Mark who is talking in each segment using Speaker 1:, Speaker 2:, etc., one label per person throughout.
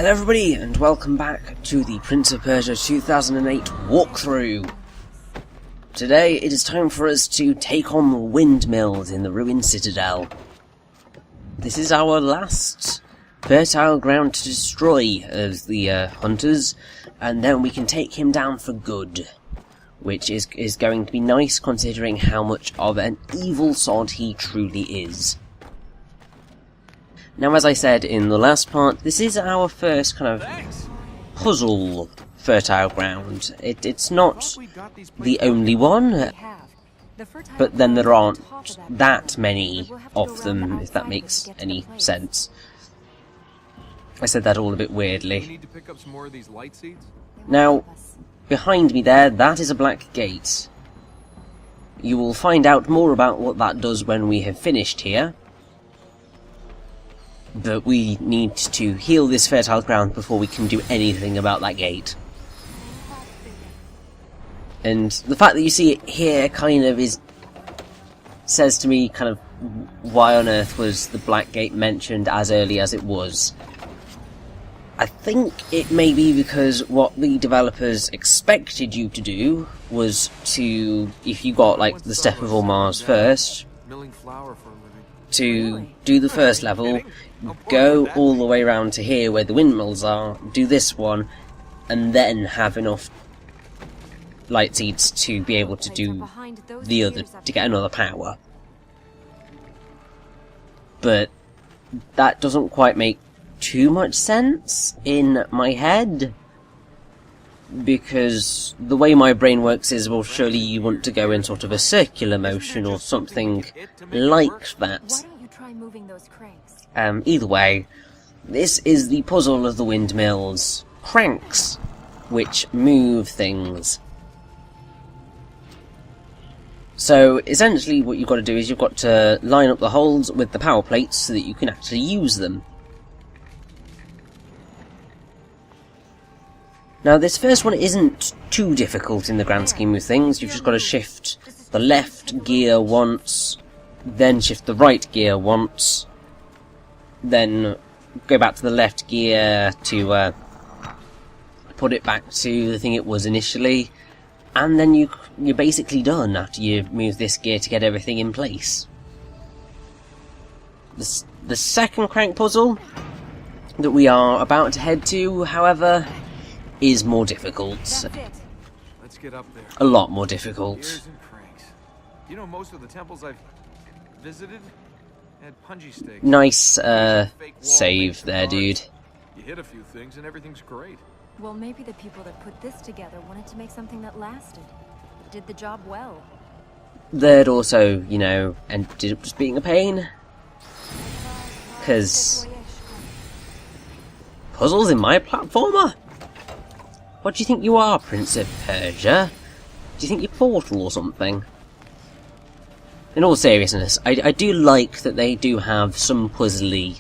Speaker 1: Hello everybody, and welcome back to the Prince of Persia 2008 walkthrough. Today it is time for us to take on the Windmills in the ruined citadel. This is our last fertile ground to destroy of the hunters, and then we can take him down for good. Which is going to be nice considering how much of an evil sod he truly is. Now, as I said in the last part, this is our first kind of puzzle fertile ground. It's not the only one, but then there aren't that many of them, if that makes any sense. I said that all a bit weirdly. Now, behind me there, that is a black gate. You will find out more about what that does when we have finished here. But we need to heal this fertile ground before we can do anything about that gate. And the fact that you see it here kind of says to me kind of why on earth was the black gate mentioned as early as it was. I think it may be because what the developers expected you to do was to, if you got like the Step of All Mars first, to do the first level, go all the way around to here where the windmills are, do this one, and then have enough light seeds to be able to do the other, to get another power. But that doesn't quite make too much sense in my head, because the way my brain works is, well, surely you want to go in sort of a circular motion or something like that. Either way, this is the puzzle of the windmills. Cranks, which move things. So, essentially what you've got to do is you've got to line up the holes with the power plates so that you can actually use them. Now, this first one isn't too difficult in the grand scheme of things. You've just got to shift the left gear once, then shift the right gear once, then go back to the left gear to put it back to the thing it was initially, and then you're basically done after you move this gear to get everything in place. The second crank puzzle that we are about to head to, however, is more difficult.
Speaker 2: Let's get up there.
Speaker 1: A lot more difficult.
Speaker 2: You know, most of the temples I've visited had punji stakes.
Speaker 1: Nice save there, dude.
Speaker 2: You hit a few things and everything's great.
Speaker 3: Well, maybe the people that put this together wanted to make something that lasted. Did the job well.
Speaker 1: They'd also, you know, ended up just being a pain. Because puzzles in my platformer? What do you think you are, Prince of Persia? Do you think you're Portal or something? In all seriousness, I do like that they do have some puzzly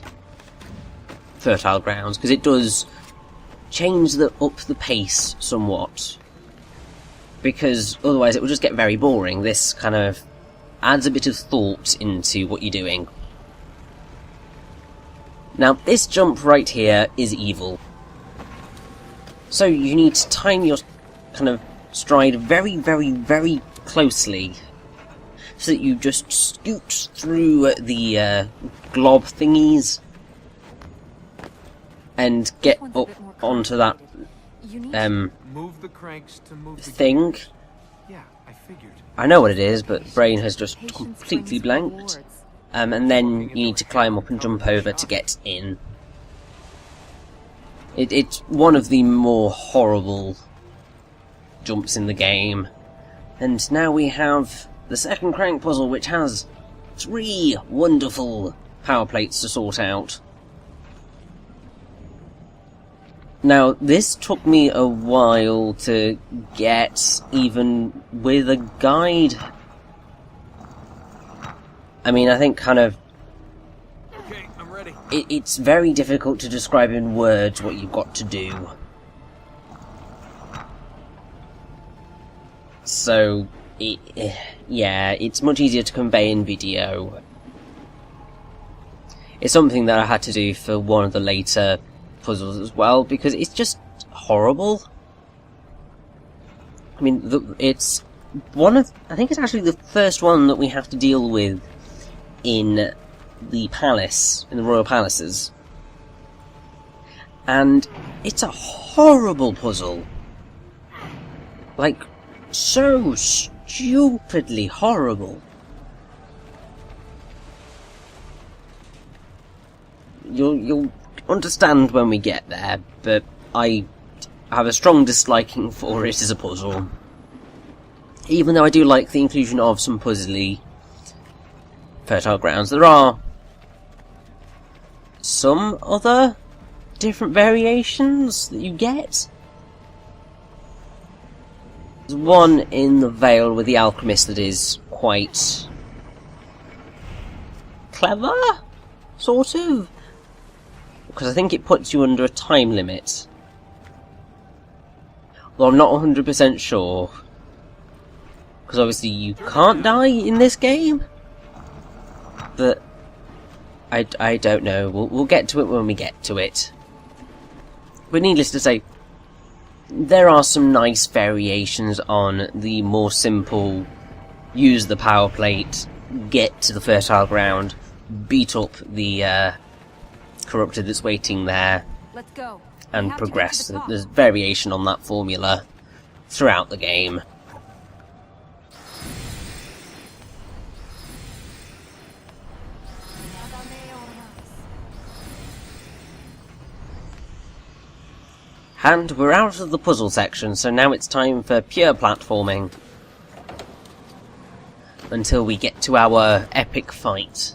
Speaker 1: fertile grounds, because it does change up the pace somewhat. Because otherwise it would just get very boring. This kind of adds a bit of thought into what you're doing. Now, this jump right here is evil. So you need to time your kind of stride very, very, very closely so that you just scoot through the glob thingies and get up onto that
Speaker 2: Move the cranks to move the
Speaker 1: thing.
Speaker 2: Yeah, I figured.
Speaker 1: I know what it is, but brain has just completely blanked. And then you need to climb up and jump over to get in. It's one of the more horrible jumps in the game. And now we have the second crank puzzle, which has 3 wonderful power plates to sort out. Now, this took me a while to get, even with a guide. I mean, I think kind of
Speaker 2: Okay, I'm ready.
Speaker 1: it's very difficult to describe in words what you've got to do. So, yeah, it's much easier to convey in video. It's something that I had to do for one of the later puzzles as well, because it's just horrible. I mean, it's one of... I think it's actually the first one that we have to deal with in the palace, in the royal palaces. And it's a horrible puzzle. Like, so stupidly horrible. You'll understand when we get there, but I have a strong disliking for it as a puzzle. Even though I do like the inclusion of some puzzly fertile grounds, there are some other different variations that you get. There's one in the Vale with the alchemist that is quite clever, sort of, because I think it puts you under a time limit. Well, I'm not 100% sure, because obviously you can't die in this game, but I don't know. We'll get to it when we get to it. But needless to say, there are some nice variations on the more simple, use the power plate, get to the fertile ground, beat up the corrupted that's waiting there,
Speaker 3: Let's go.
Speaker 1: and progress. There's variation on that formula throughout the game. And we're out of the puzzle section, so now it's time for pure platforming. Until we get to our epic fight,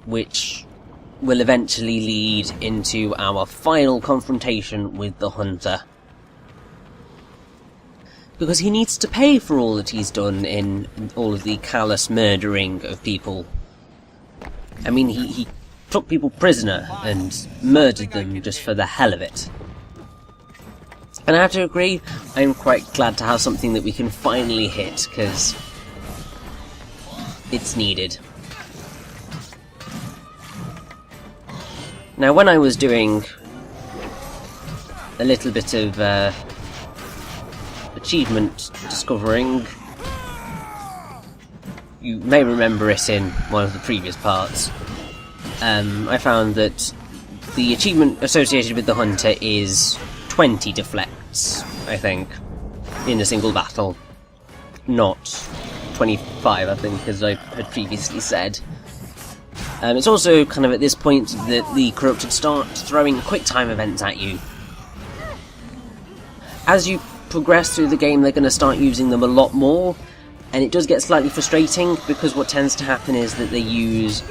Speaker 1: which will eventually lead into our final confrontation with the Hunter. Because he needs to pay for all that he's done in all of the callous murdering of people. I mean, he took people prisoner and murdered them just for the hell of it. And I have to agree, I'm quite glad to have something that we can finally hit, because it's needed. Now, when I was doing a little bit of achievement discovering, you may remember it in one of the previous parts, I found that the achievement associated with the Hunter is 20 deflects, I think, in a single battle. Not 25, I think, as I had previously said. It's also kind of at this point that the corrupted start throwing quick time events at you. As you progress through the game, they're going to start using them a lot more, and it does get slightly frustrating, because what tends to happen is that they use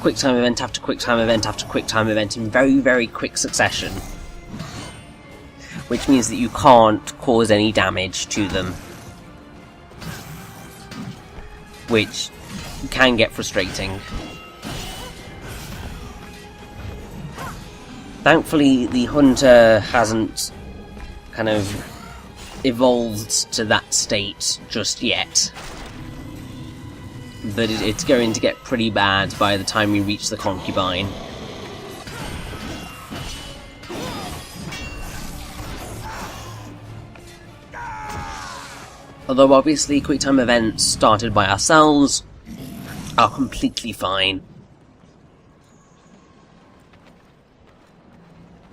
Speaker 1: quick time event after quick time event after quick time event in very, very quick succession. Which means that you can't cause any damage to them. Which can get frustrating. Thankfully, the Hunter hasn't kind of evolved to that state just yet. But it's going to get pretty bad by the time we reach the concubine. Although obviously quick time events started by ourselves are completely fine.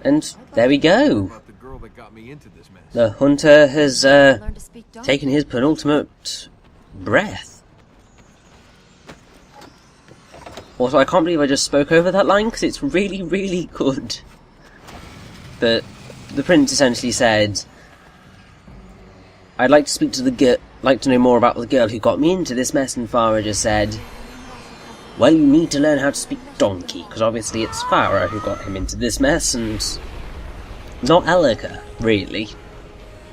Speaker 1: And there we go. The Hunter has taken his penultimate breath. Also, I can't believe I just spoke over that line, because it's really, really good. But the prince essentially said, I'd like to speak to like to know more about the girl who got me into this mess, and Farah just said, well, you need to learn how to speak donkey, because obviously it's Farah who got him into this mess, and not Elika, really.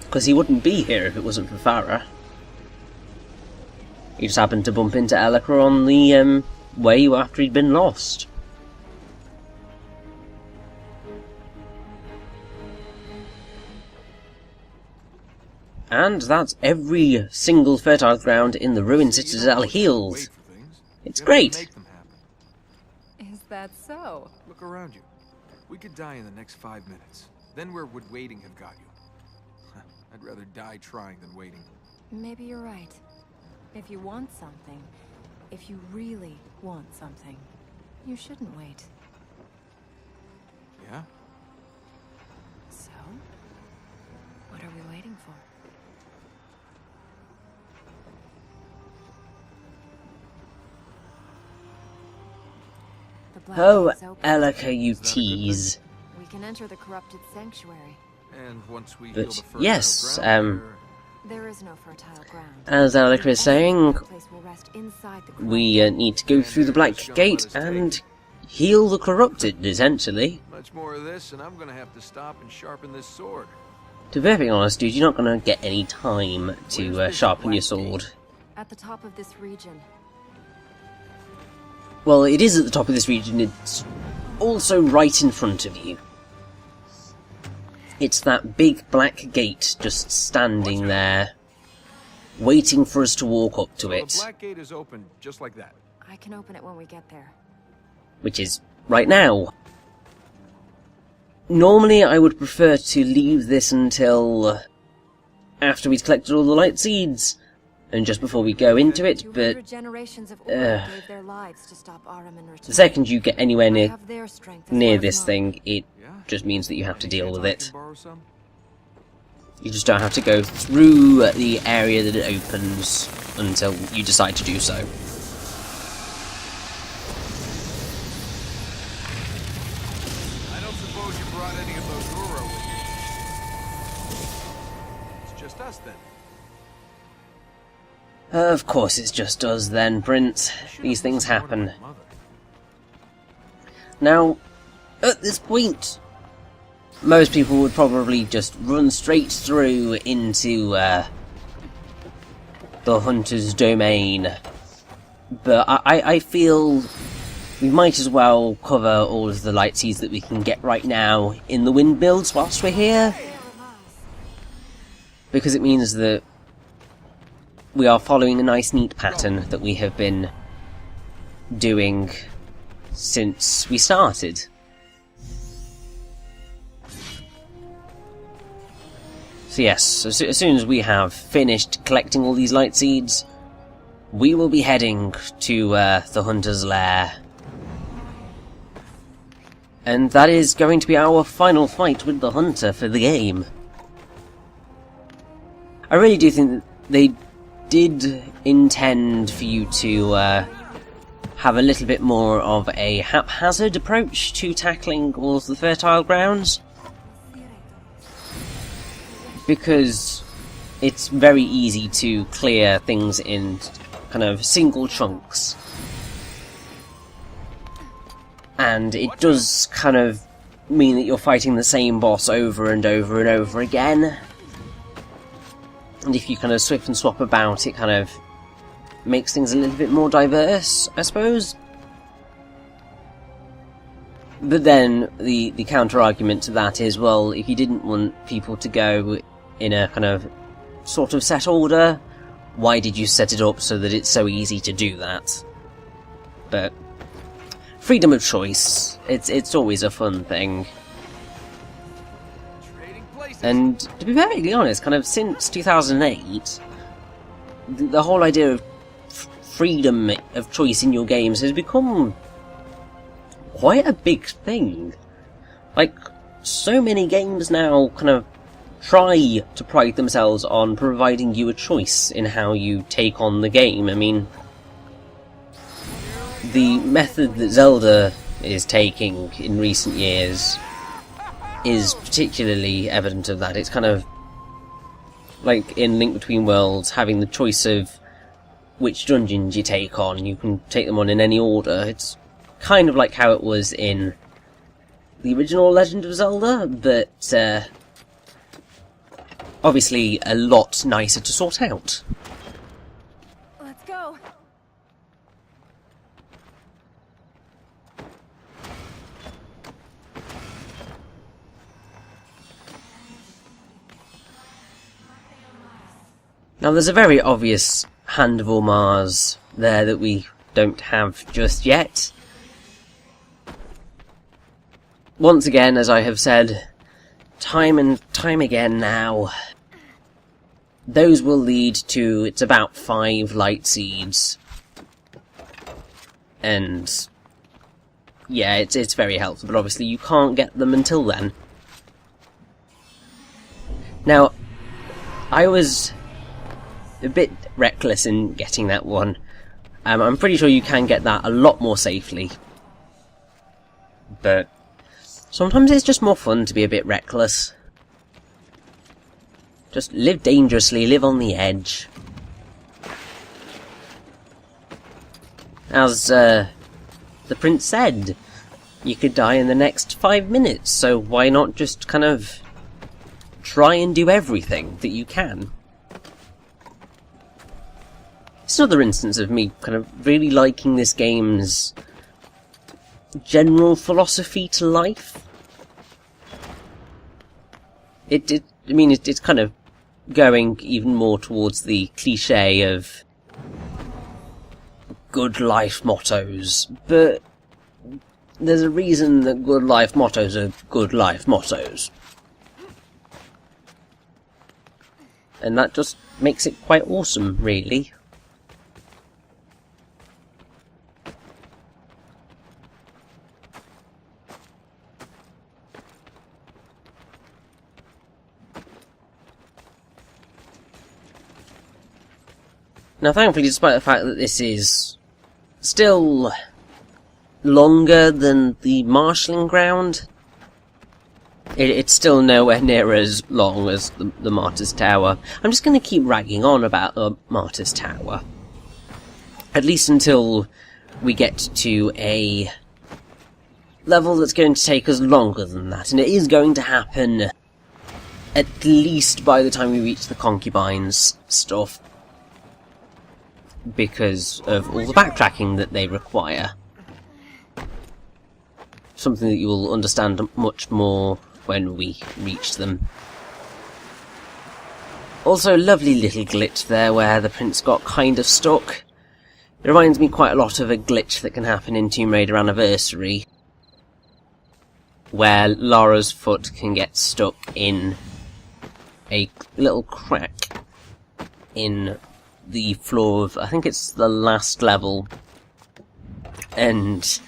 Speaker 1: Because he wouldn't be here if it wasn't for Farah. He just happened to bump into Elika on the way after he'd been lost. And that's every single fertile ground in the ruined citadel healed. It's great.
Speaker 3: Is that so? go?
Speaker 2: Look around you. We could die in the next 5 minutes. Then where would waiting have got you? I'd rather die trying than waiting.
Speaker 3: Maybe you're right. If you want something, if you really want something, you shouldn't wait.
Speaker 2: Yeah?
Speaker 3: So? What are we waiting for? The black
Speaker 1: Oh,
Speaker 3: gate's open.
Speaker 1: Elika, you tease.
Speaker 3: We can enter the corrupted sanctuary.
Speaker 2: And once we heal
Speaker 1: But
Speaker 2: the fertile
Speaker 1: yes,
Speaker 2: ground,
Speaker 3: There is no fertile ground.
Speaker 1: as Elika is saying,
Speaker 3: The place will rest inside the
Speaker 1: we need to go through the Black Gate and heal the corrupted, essentially.
Speaker 2: much more of this, and I'm gonna have to stop and sharpen this sword.
Speaker 1: To be perfectly honest, dude, you're not going to get any time to sharpen your sword.
Speaker 3: At the top of this region.
Speaker 1: Well, it is at the top of this region, it's also right in front of you. It's that big black gate just standing there, waiting for us to walk up to
Speaker 2: So
Speaker 1: it,
Speaker 2: the black gate is open just like that.
Speaker 3: I can open it when we get there.
Speaker 1: which is right now. Normally, I would prefer to leave this until after we've collected all the light seeds, and just before we go into it, but
Speaker 3: 200 generations of Aura gave their lives to stop Ahriman return.
Speaker 1: the second you get anywhere
Speaker 3: I
Speaker 1: near
Speaker 3: have their strength as well as
Speaker 1: this
Speaker 3: mine.
Speaker 1: thing, it
Speaker 2: Yeah?
Speaker 1: just means that you have to
Speaker 2: Any
Speaker 1: deal
Speaker 2: chance
Speaker 1: with
Speaker 2: I
Speaker 1: it.
Speaker 2: can borrow some?
Speaker 1: You just don't have to go through the area that it opens until you decide to do so.
Speaker 2: I don't suppose you brought any of those Aura with you. It's just us then.
Speaker 1: Of course it's just us then, Prince.
Speaker 2: I should've
Speaker 1: These things
Speaker 2: listened to
Speaker 1: happen.
Speaker 2: my mother.
Speaker 1: Now, at this point, most people would probably just run straight through into the Hunter's domain. But I feel we might as well cover all of the light seeds that we can get right now in the Windmills whilst we're here. Because it means that we are following a nice neat pattern that we have been doing since we started. So yes, as soon as we have finished collecting all these light seeds, we will be heading to the Hunter's Lair. And that is going to be our final fight with the Hunter for the game. I really do think that they did intend for you to have a little bit more of a haphazard approach to tackling all of the fertile grounds, because it's very easy to clear things in kind of single chunks, and it does kind of mean that you're fighting the same boss over and over and over again. And if you kind of swip and swap about, it kind of makes things a little bit more diverse, I suppose. But then, the counter-argument to that is, well, if you didn't want people to go in a kind of sort of set order, why did you set it up so that it's so easy to do that? But freedom of choice, it's always a fun thing.
Speaker 2: Trading places.
Speaker 1: And to be perfectly honest, kind of since 2008, the whole idea of freedom of choice in your games has become quite a big thing. Like, so many games now kind of try to pride themselves on providing you a choice in how you take on the game. I mean, the method that Zelda is taking in recent years is particularly evident of that. It's kind of like in Link Between Worlds, having the choice of which dungeons you take on. You can take them on in any order. It's kind of like how it was in the original Legend of Zelda, but obviously a lot nicer to sort out.
Speaker 3: Let's go.
Speaker 1: Now there's a very obvious Hand of Ormars there that we don't have just yet. once again, as I have said time and time again now, those will lead to, it's about 5 light seeds. And yeah, it's very helpful, but obviously you can't get them until then. Now, I was a bit reckless in getting that one. I'm pretty sure you can get that a lot more safely. But sometimes it's just more fun to be a bit reckless. Just live dangerously, live on the edge. As the prince said, you could die in the next 5 minutes, so why not just kind of try and do everything that you can? It's another instance of me kind of really liking this game's general philosophy to life. It's kind of going even more towards the cliche of good life mottos, but there's a reason that good life mottos are good life mottos. And that just makes it quite awesome, really. Now, thankfully, despite the fact that this is still longer than the marshalling ground, it's still nowhere near as long as the Martyr's Tower. I'm just going to keep ragging on about the Martyr's Tower. At least until we get to a level that's going to take us longer than that. And it is going to happen at least by the time we reach the concubines stuff, because of all the backtracking that they require. Something that you will understand much more when we reach them. Also, lovely little glitch there where the prince got kind of stuck. It reminds me quite a lot of a glitch that can happen in Tomb Raider Anniversary, where Lara's foot can get stuck in a little crack in the floor of, I think it's the last level, and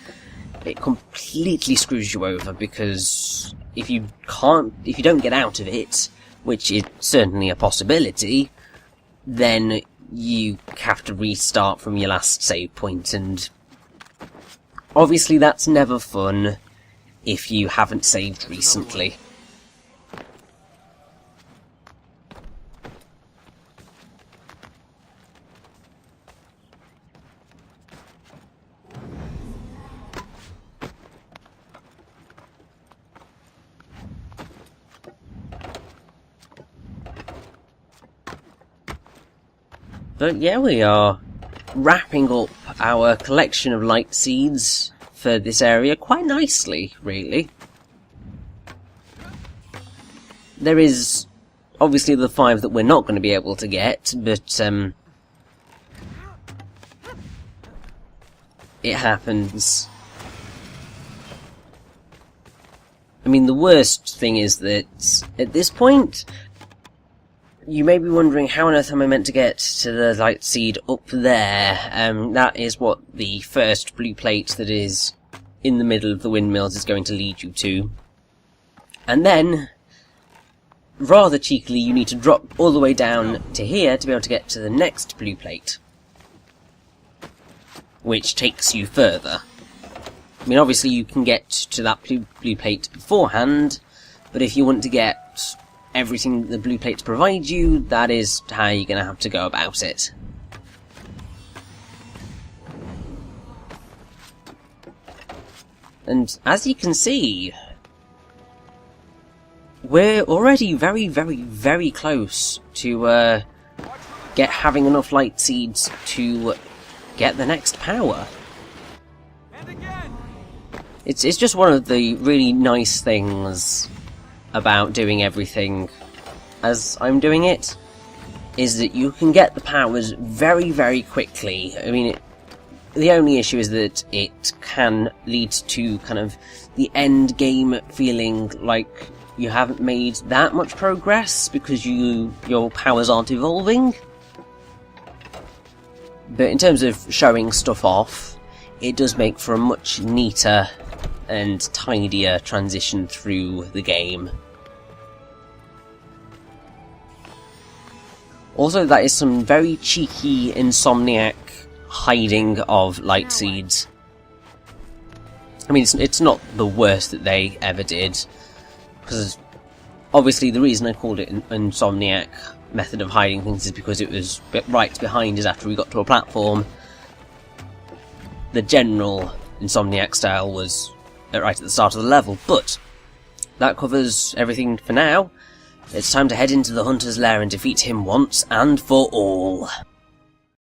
Speaker 1: it completely screws you over, because if you don't get out of it, which is certainly a possibility, then you have to restart from your last save point, and obviously that's never fun if you haven't saved recently. But yeah, we are wrapping up our collection of light seeds for this area quite nicely, really. There is obviously the 5 that we're not going to be able to get, but it happens. I mean, the worst thing is that at this point, you may be wondering, how on earth am I meant to get to the light seed up there? That is what the first blue plate that is in the middle of the windmills is going to lead you to. And then, rather cheekily, you need to drop all the way down to here to be able to get to the next blue plate, which takes you further. I mean, obviously you can get to that blue plate beforehand, but if you want to get everything the blue plates provide you, that is how you're going to have to go about it. And as you can see, we're already very, very, very close to having enough light seeds to get the next power. It's just one of the really nice things about doing everything as I'm doing it, is that you can get the powers very, very quickly. I mean, the only issue is that it can lead to kind of the end game feeling like you haven't made that much progress because your powers aren't evolving. But in terms of showing stuff off, it does make for a much neater and tidier transition through the game. Also, that is some very cheeky Insomniac hiding of light seeds. I mean, it's not the worst that they ever did, because obviously the reason I called it an Insomniac method of hiding things is because it was right behind us after we got to a platform. The general Insomniac style was right at the start of the level, but that covers everything for now. It's time to head into the Hunter's Lair and defeat him once and for all.